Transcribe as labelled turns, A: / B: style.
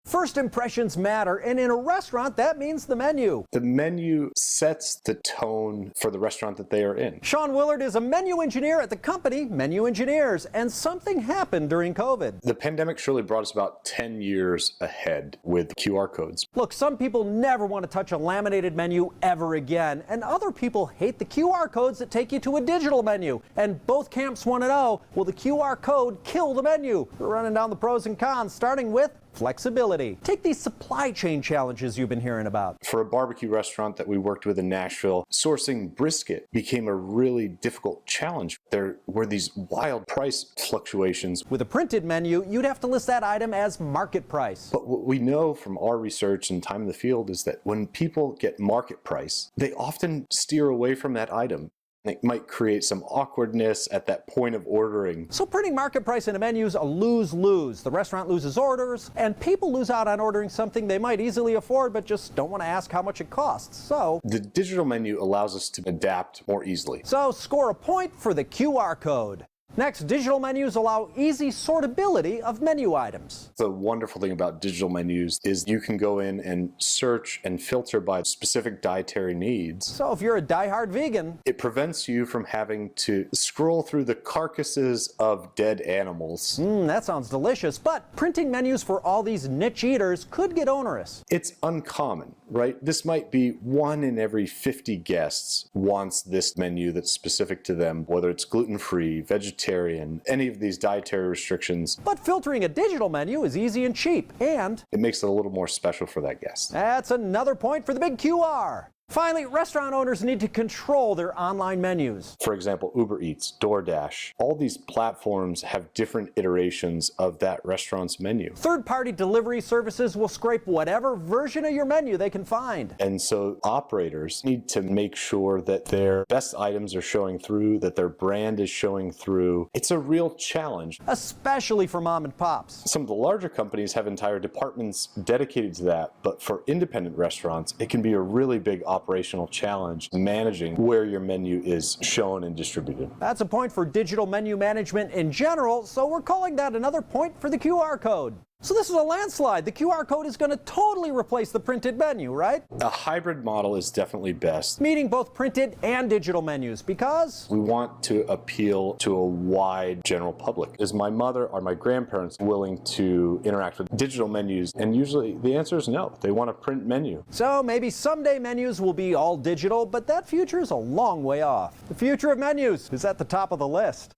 A: First impressions matter, and in a restaurant, that means the menu.
B: The menu sets the tone for the restaurant that they are in.
A: Sean Willard is a menu engineer at the company Menu Engineers, and something happened during COVID.
B: The pandemic surely brought us about 10 years ahead with QR codes.
A: Look, some people never want to touch a laminated menu ever again, and other people hate the QR codes that take you to a digital menu. And both camps want to know, will the QR code kill the menu? We're running down the pros and cons, starting with flexibility. Take these supply chain challenges you've been hearing about.
B: For a barbecue restaurant that we worked with in Nashville, sourcing brisket became a really difficult challenge. There were these wild price fluctuations.
A: With a printed menu, you'd have to list that item as market price.
B: But what we know from our research and time in the field is that when people get market price, they often steer away from that item. It might create some awkwardness at that point of ordering.
A: So printing market price in a menu is a lose-lose. The restaurant loses orders, and people lose out on ordering something they might easily afford but just don't want to ask how much it costs. So
B: the digital menu allows us to adapt more easily.
A: So score a point for the QR code. Next, digital menus allow easy sortability of menu items.
B: The wonderful thing about digital menus is you can go in and search and filter by specific dietary needs.
A: So if you're a diehard vegan,
B: it prevents you from having to scroll through the carcasses of dead animals.
A: That sounds delicious, but printing menus for all these niche eaters could get onerous.
B: It's uncommon, right? This might be 1 in every 50 guests wants this menu that's specific to them, whether it's gluten-free, vegetarian, any of these dietary restrictions.
A: But filtering a digital menu is easy and cheap, and
B: it makes it a little more special for that guest.
A: That's another point for the big QR. Finally, restaurant owners need to control their online menus.
B: For example, Uber Eats, DoorDash, all these platforms have different iterations of that restaurant's menu.
A: Third-party delivery services will scrape whatever version of your menu they can find.
B: And so operators need to make sure that their best items are showing through, that their brand is showing through. It's a real challenge.
A: Especially for mom and pops.
B: Some of the larger companies have entire departments dedicated to that, but for independent restaurants, it can be a really big operational challenge managing where your menu is shown and distributed.
A: That's a point for digital menu management in general, so we're calling that another point for the QR code. So this is a landslide. The QR code is going to totally replace the printed menu, right?
B: A hybrid model is definitely best.
A: Meaning both printed and digital menus, because
B: we want to appeal to a wide general public. Is my mother or my grandparents willing to interact with digital menus? And usually the answer is no. They want a print menu.
A: So maybe someday menus will be all digital, but that future is a long way off. The future of menus is at the top of the list.